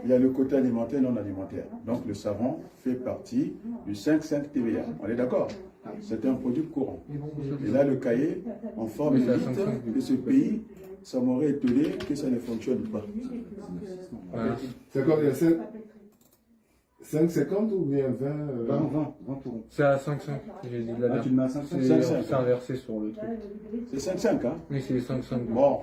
il y a le côté alimentaire et non alimentaire. Donc le savon fait partie du 5,5 TVA. On est d'accord? C'est un produit courant. Et là, le cahier, en forme élite de ce pays, ça m'aurait étonné que ça ne fonctionne pas. C'est combien? 5,50 ou bien 20 20 euros. C'est à 5,5. J'ai dit de la Ah, merde. tu le mets à 5,5. C'est inversé sur le truc. C'est 5,5, hein? Oui, c'est les 5,5. Bon.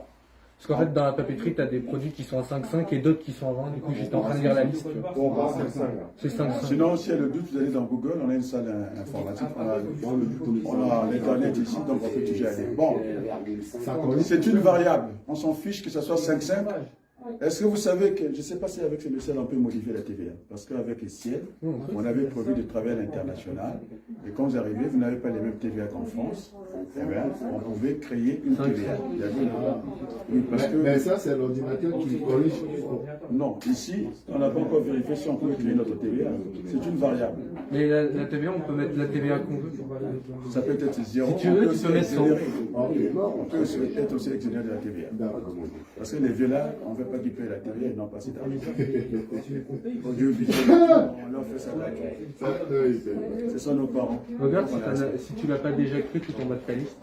Parce qu'en fait, dans la papeterie, tu as des produits qui sont à 5,5 et d'autres qui sont à 20. Du coup, j'étais en train de lire la liste. Bon, bah, 5,5. C'est 5,5. Sinon, s'il y a le doute, vous allez dans Google, on a une salle informatique, on a l'internet ici, donc on peut toujours aller. Bon, c'est une variable. On s'en fiche que ce soit 5,5. Est-ce que vous savez que, je ne sais pas si avec le ciel on peut modifier la TVA, parce qu'avec le ciel, on avait prévu de travailler à l'international, et quand vous arrivez, vous n'avez pas les mêmes TVA qu'en France, eh bien, on pouvait créer une TVA. Il y avait oui, parce que, Mais ça, c'est l'ordinateur qui corrige. non, ici, on n'a pas encore vérifié si on pouvait créer notre TVA. C'est une variable. Mais la TVA, on peut mettre la TVA qu'on veut. Ça peut être zéro. Si tu veux, tu peux mettre 100. On peut être aussi exonéré de la TVA. Parce que les vieux là, on ne veut pas qu'ils payent la TVA et non pas cette argent. Au lieu on leur fait ça gratuit. Ce sont nos parents. Regarde, si tu l'as pas déjà créé, tout en bas de ta liste.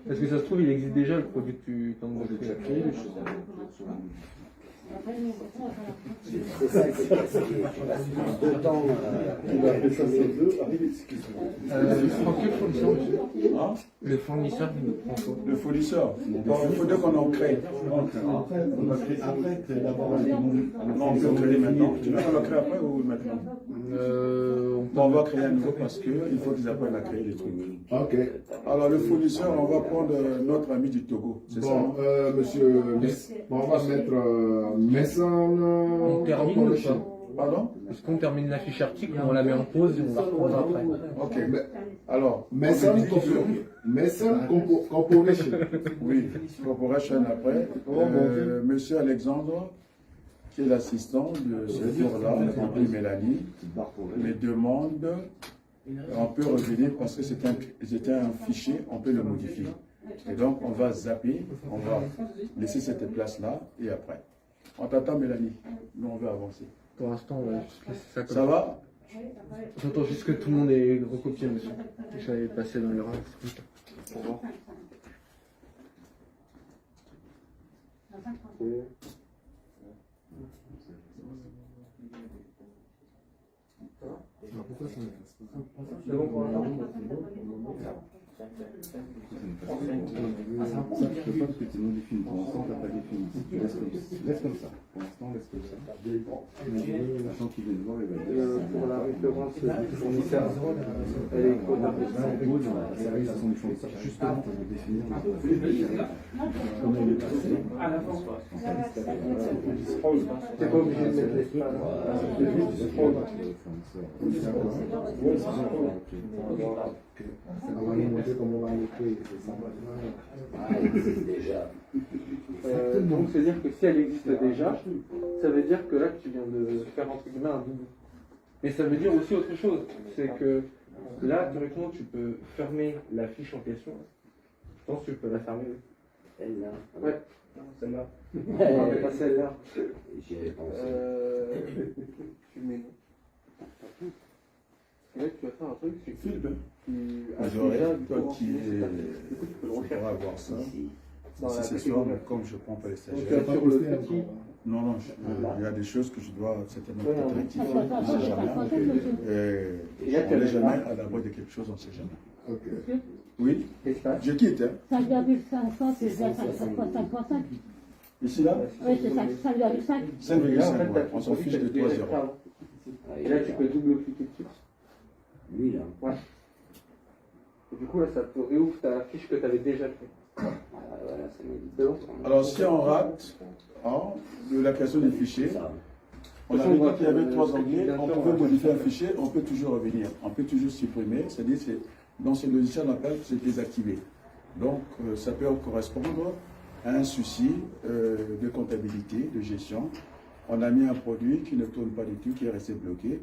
Parce que ça se trouve, il existe déjà le produit que tu t'en as déjà créé. C'est ça qui s'est passé. Deux temps. Je prends quel fournisseur, monsieur? Hein? Le fournisseur, il prend quoi? Le fournisseur. Il faudrait qu'on en crée. Après, c'est d'abord Non, on peut créer maintenant. Tu veux qu'on le crée après ou maintenant? On va créer un nouveau parce qu'il faut qu'ils apprennent à créer les trucs. Ok. Alors le fournisseur, on va prendre notre ami du Togo. C'est ça? Bon, monsieur, on va mettre Maison. On termine ou pas? Pardon? Est-ce qu'on termine la fiche article, on la met en pause et on la reprend après? Ok. Alors, Maison Corporation. oui, Corporation après. Monsieur Alexandre, qui est l'assistant de ce jour-là, appelé Mélanie, me demande, on peut revenir parce que c'était un fichier, on peut le modifier. Et donc, on va zapper, on va laisser cette place-là et après. On t'attend, Mélanie. Nous, on veut avancer. Pour l'instant, on va juste laisser ça comme Ça va? J'entends juste que tout le monde est recopié, monsieur. J'allais passer dans l'erreur. Au revoir. Pourquoi ça C'est bon pour l'instant? Ça, tu peux pas parce que tu es non défini. Pour l'instant, tu n'as pas défini. Tu laisses comme ça. Pour l'instant, laisse comme ça. Sachant qu'il vient de voir, il va dire. Pour la référence du fournisseur, elle est codable. Ça sont des fournisseurs justement pour le définir. Comme elle est passée. T'es pas obligé de mettre l'espace. C'est juste fraude. On va nous montrer comment on va nous créer. Donc, c'est-à-dire que si elle existe déjà, ça veut dire que là, tu viens de faire entre guillemets un double. Mais ça veut dire aussi autre chose. C'est que là, théoriquement, tu peux fermer la fiche en question. Je pense que tu peux la fermer. Celle-là. Ouais, celle-là. Ouais. Non, mais pas celle-là. J'y avais pensé. Tu mets. Là, tu vas faire un truc, c'est que Philippe, tu as vous aurez, déjà du toi coup, qui du coup, tu peux le tu refaire. pourras avoir ça. Ici. Dans la Si c'est soir, mais catégorie. comme je ne prends pas les Donc, stagiaires. tu as sur le petit. Non, non, il y a des choses que je dois certainement Ouais, peut-être non. rectifier. On ne sait jamais. Et là, tu On as n'est le jamais marque. à l'abri de quelque chose, on ne sait jamais. Ok. Oui, Espace. je quitte. Hein. 5,500, c'est bien 5,5. Ici, là, Oui, c'est 5,5. 5,5, ouais. On s'en fiche de 3 0. Et là, tu peux double-cliquer dessus. Lui, là. Ouais. Et du coup, là, ça te réouvre ta fiche que tu avais déjà fait. Voilà, ça m'a dit. C'est bon. Alors, si on rate de la création des fichiers, on avait dit qu'il y avait 3 onglets, on pouvait modifier un fichier, on peut toujours revenir, on peut toujours supprimer, c'est-à-dire dans ce logiciel on appelle c'est désactivé. Donc ça peut correspondre à un souci de comptabilité, de gestion. On a mis un produit qui ne tourne pas du tout, qui est resté bloqué.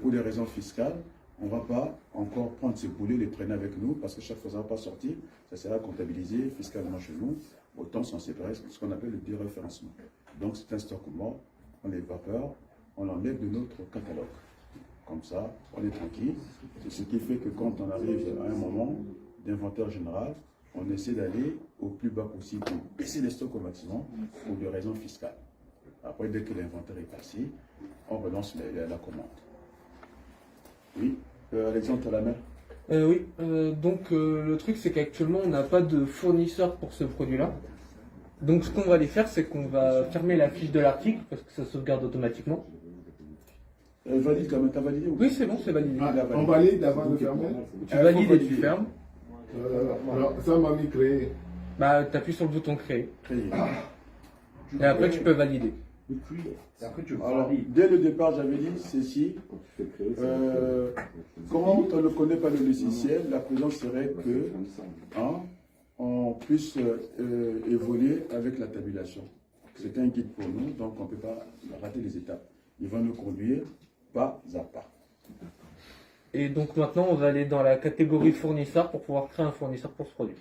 Pour des raisons fiscales, on ne va pas encore prendre ces boulets, les traîner avec nous, parce que chaque fois que ça ne va pas sortir, ça sera comptabilisé fiscalement chez nous. autant s'en séparer, ce qu'on appelle le déréférencement. Donc c'est un stock mort, on évapore, on l'enlève de notre catalogue. Comme ça, on est tranquille. C'est ce qui fait que quand on arrive à un moment d'inventaire général, on essaie d'aller au plus bas possible pour baisser les stocks au maximum pour des raisons fiscales. Après, dès que l'inventaire est passé, on relance la commande. Oui, Alexandre, tu as la main. Oui, donc le truc c'est qu'actuellement on n'a pas de fournisseur pour ce produit-là. Donc ce qu'on va aller faire, c'est qu'on va fermer la fiche de l'article parce que ça sauvegarde automatiquement. Valide quand même, t'as validé ou Oui, c'est bon, c'est validé. Ah, on valide avant de fermer. Tu valides et tu fermes. Alors, ça m'a mis créé. Bah, t'appuies sur le bouton créer. Créé. Et après, tu peux valider. Alors, dès le départ, j'avais dit ceci. Quand on ne connaît pas le logiciel, la prudence serait que on puisse évoluer avec la tabulation. C'est un guide pour nous, donc on ne peut pas rater les étapes. Il va nous conduire pas à pas. Et donc maintenant, on va aller dans la catégorie fournisseur pour pouvoir créer un fournisseur pour ce produit.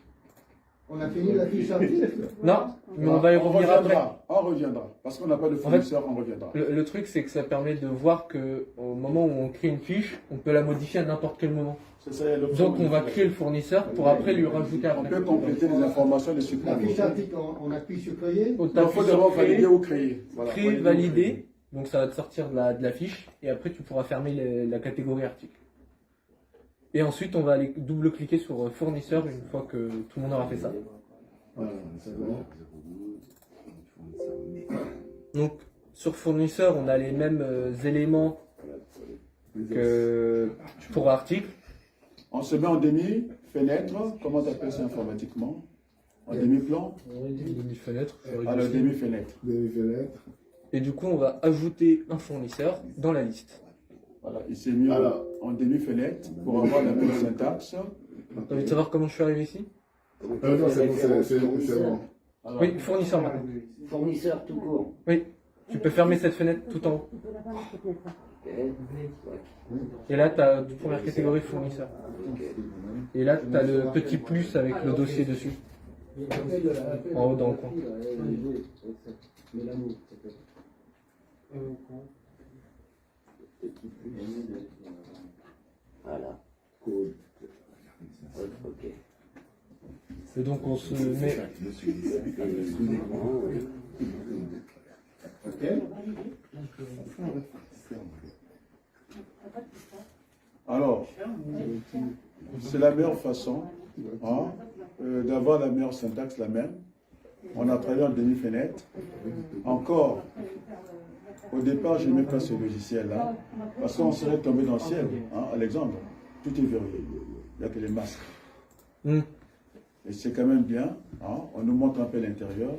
On a fini la fiche article? Non, mais on va y revenir après. On reviendra. Parce qu'on n'a pas de fournisseur, on reviendra. Le truc, c'est que ça permet de voir que au moment où on crée une fiche, on peut la modifier à n'importe quel moment. Donc on va créer le fournisseur pour après lui rajouter après. On peut compléter les informations de La supplémentaires. fiche article, on appuie sur créer. On Il t'appuie faut sur d'abord créer, valider ou créer. Voilà, créer, valider. Donc ça va te sortir de la fiche et après tu pourras fermer la catégorie article. Et ensuite on va aller double-cliquer sur fournisseur une fois que tout le monde aura fait ça. Voilà, c'est bon. Donc sur fournisseur on a les mêmes éléments que pour article. On se met en demi-fenêtre. Comment tu appelles ça informatiquement? En demi-plan? Demi-fenêtre. Alors, demi-fenêtre. Demi-fenêtre. Et du coup on va ajouter un fournisseur dans la liste. Voilà, il s'est mis en demi-fenêtre pour avoir la même syntaxe. T'as envie de savoir comment je suis arrivé ici? Non, c'est bon, c'est bon. Alors, Oui, fournisseur maintenant. Fournisseur tout court. Oui, tu peux fermer cette fenêtre tout en haut. Et là, tu as la première catégorie fournisseur. Et là, tu as le petit plus avec le dossier dessus. En haut dans le coin. Voilà. Ok. Et donc on se met. Alors, c'est la meilleure façon d'avoir la meilleure syntaxe, la même. On a travaillé en demi-fenêtre. Encore, au départ, je n'aimais pas ce logiciel-là, parce qu'on serait tombé dans le ciel. Alexandre, tout est verrouillé. Il n'y a que les masques. Et c'est quand même bien. On nous montre un peu l'intérieur.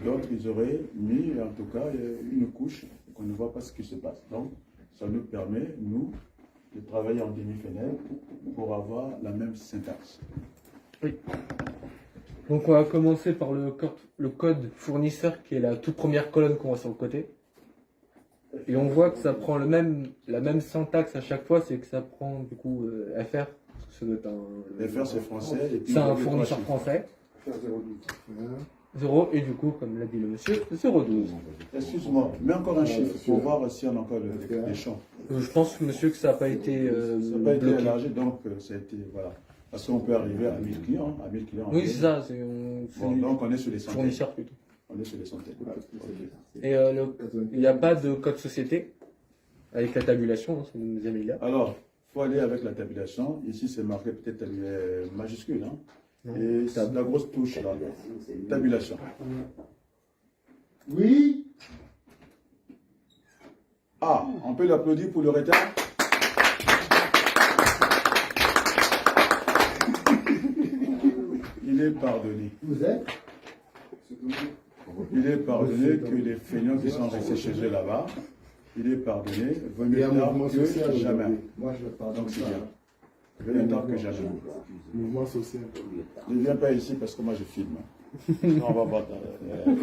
D'autres, ils auraient mis, en tout cas, une couche qu'on ne voit pas ce qui se passe. Donc, ça nous permet, nous, de travailler en demi-fenêtre pour avoir la même syntaxe. Oui. Donc on va commencer par le code fournisseur qui est la toute première colonne qu'on voit sur le côté. Et on voit que ça prend la même syntaxe à chaque fois, c'est que ça prend du coup FR. FR c'est français. C'est un fournisseur français. 0 et du coup, comme l'a dit le monsieur, 0,12. Excuse-moi, mets encore un chiffre pour voir si on a encore les champs. Je pense, monsieur, que ça n'a pas été ça n'a pas été élargi, donc ça a été, voilà. Parce qu'on peut arriver à 1000 clients. Oui, c'est ça. Donc on est sur les centaines. Fournisseurs plutôt. On est sur les centaines. Et il n'y a pas de code société avec la tabulation, c'est une deuxième ligne. Alors, il faut aller avec la tabulation. Ici, c'est marqué peut-être majuscule. Et c'est la grosse touche là. Tabulation. Oui. Ah, on peut l'applaudir pour le retard. Il est pardonné. Vous êtes? Il est pardonné que les feignants qui sont restés chez eux là-bas, il est pardonné, vaut mieux tard que jamais. Moi, je le pardonne. Donc c'est bien. Vaut mieux tard que jamais. Mouvement social. Ne viens pas ici parce que moi je filme. Non, on va voir.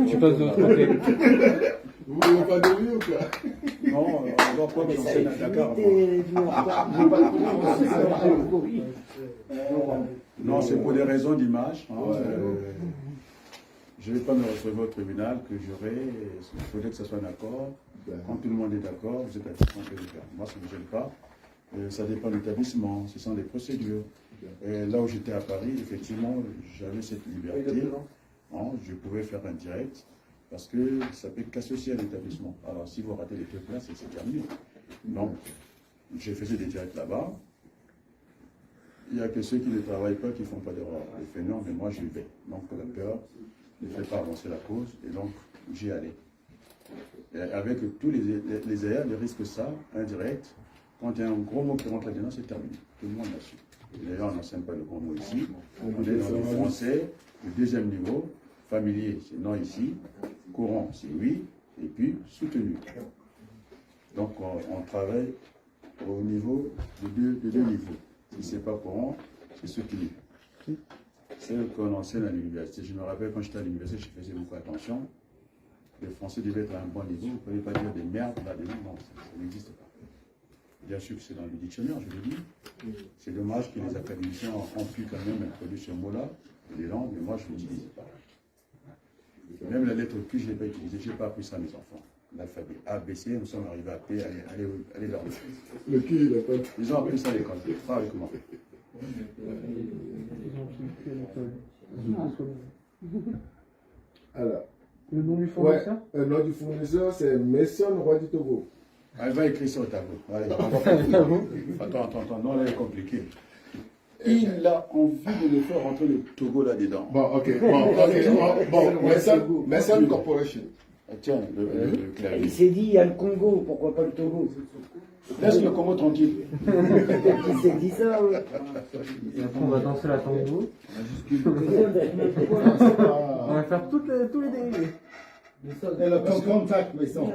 Tu passes de l'autre côté. Vous ne voulez pas de lui ou quoi? Non, on va prendre son scène à Dakar. Non, c'est pour des raisons d'image. je ne vais pas me retrouver au tribunal que j'aurai, il faudrait que ce soit un accord. Quand tout le monde est d'accord, vous êtes assistant de faire. Moi, ça ne me gêne pas. Ça dépend de l'établissement, ce sont des procédures. Là où j'étais à Paris, effectivement, j'avais cette liberté. Je pouvais faire un direct parce que ça peut qu'associer à l'établissement. Alors, si vous ratez les deux places, c'est terminé. Donc, j'ai fait des directs là-bas. Il n'y a que ceux qui ne travaillent pas, qui ne font pas d'erreur. Les fainéants, mais moi, je vais. Donc, la peur ne fait pas avancer la cause, et donc, j'y allais. Et avec tous les ailleurs, les risques ça, indirect, quand il y a un gros mot qui rentre là-dedans, c'est terminé. Tout le monde l'a su. D'ailleurs, on n'enseigne pas le gros mot ici. On est dans le français, le deuxième niveau, familier, c'est non ici, courant, c'est oui, et puis soutenu. Donc, on travaille au niveau de deux niveaux. Si ce n'est pas courant, c'est soutenu. C'est ce qu'on enseigne à l'université. Je me rappelle quand j'étais à l'université, je faisais beaucoup attention. Le français devait être à un bon niveau. Vous ne pouvez pas dire des merdes là-dedans. Non, ça n'existe pas. Bien sûr que c'est dans le dictionnaire, je le dis. C'est dommage que les académiciens ont pu quand même introduire ce mot-là, les langues, mais moi je ne l'utilisais pas. Même la lettre Q, je ne l'ai pas utilisée. Je n'ai pas appris ça à mes enfants. L'alphabet A, B, C, nous sommes arrivés à P, allez dormir. Le Q, il a pas. Ils ont appris ça à l'école. Pas avec moi. Alors. Le nom du fournisseur? Le nom du fournisseur, c'est Maison Roi du Togo. Elle va écrire ça au tableau. Allez, attends, non, là, il est compliqué. Il a envie de le faire rentrer le Togo là-dedans. Bon, ok. Maison Corporation. Tiens, le clavier. Il s'est dit, il y a le Congo, pourquoi pas le Togo? Laisse le Congo tranquille. Il s'est dit ça, oui. Et après, on va danser la tango. On va faire tous les dérivés. Contact Maison.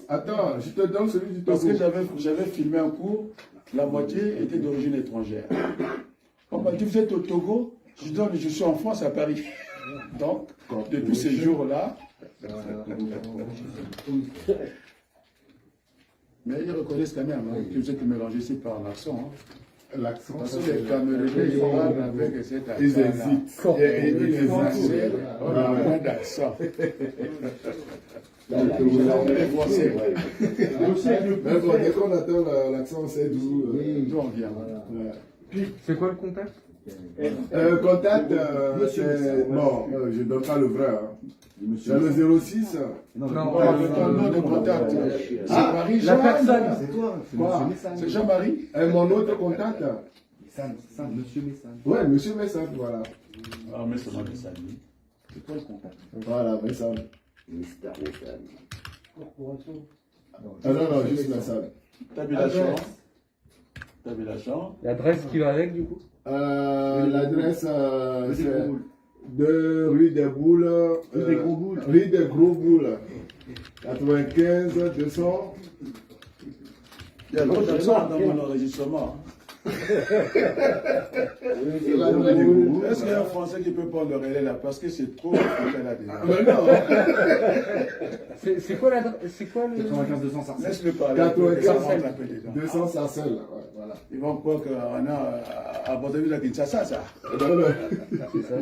Attends, je te donne celui du Togo. Parce que j'avais filmé un cours, la moitié était d'origine étrangère. On m'a dit, vous êtes au Togo? Je dis, non, je suis en France, à Paris. Donc, depuis ces jours-là, mais ils reconnaissent quand même que vous êtes mélangé ici par l'accent. L'accent. Parce que les Camerounais, ils parlent avec cet accent. Ils hésitent. Ils Français, on a moins d'accent. Les Français, Mais bon, dès qu'on attend l'accent, on sait d'où on vient. C'est quoi le contact? Contact, c'est. Bon, je ne donne pas le vrai. C'est le 06. Non, le nom de contact. C'est Marie-Jean. La personne. C'est toi, c'est Quoi? Monsieur Messane. C'est Jean-Marie. Et mon autre contact? Monsieur Messane. Ouais, Monsieur Messane, voilà. Ah, mais c'est moi qui salue. C'est toi le contact. Voilà, Messane. Mister Messane. Non, juste Messane. T'as vu la chambre? T'as vu la chambre? L'adresse qui va avec, du coup? L'adresse, c'est 2 rue des Boules. Rue des Gros Boules. Rue des Gros Boules. 95 200. Il y a d'autres accents dans mon enregistrement. Est-ce qu'il y a un Français qui peut prendre le relais là? Parce que c'est trop africain là-dedans. C'est quoi l'adresse? C'est quoi le. 95 200 Sarcelles. Laisse-le parler. 95 200 Sarcelles. Ouais, voilà. Ils vont croire qu'on a abandonné la Kinshasa, ça. C'est ça.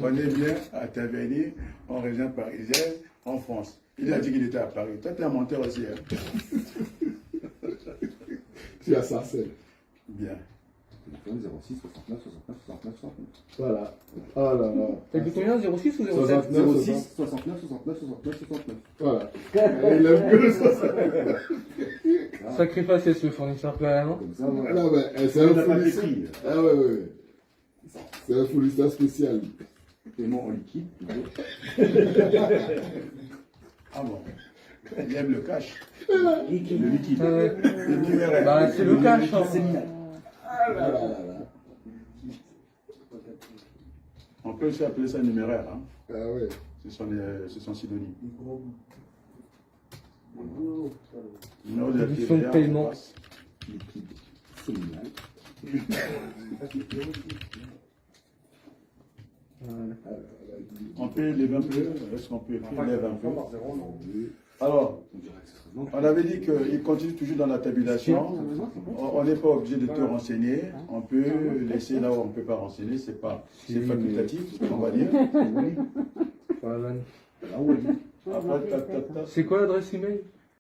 On est bien à intervenir en région parisienne, en France. Il a dit qu'il était à Paris. Toi, tu es un menteur aussi. Hein? Tu es à Sarcelles. Bien. Téléphone 06 69 69 69 69. Voilà. Oh là là. T'as dit combien? 06 ou 07? 06 69 69 69 69. Voilà. Il aime que le 69. Sacré facile ce fournisseur quand même. Comme ça, voilà. Non, mais c'est un fournisseur. écrit. Ah ouais. C'est un fournisseur spécial. Paiement en liquide. Ah bon. Il aime le cash. Le liquide. Le numéraire. Bah, c'est le cash. Hein. Ah là là là. On peut aussi appeler ça numéraire. Hein? Ah ouais. C'est son synonyme. Numéro de Condition de TVA, paiement. on passe. Liquide. Séminal. On peut lever un peu. Est-ce qu'on peut écrire lève un peu? Alors, on avait dit qu'il continue toujours dans la tabulation. On n'est pas obligé de te renseigner. On peut laisser là où on ne peut pas renseigner. C'est facultatif, on va dire. Voilà. Après, C'est quoi l'adresse email?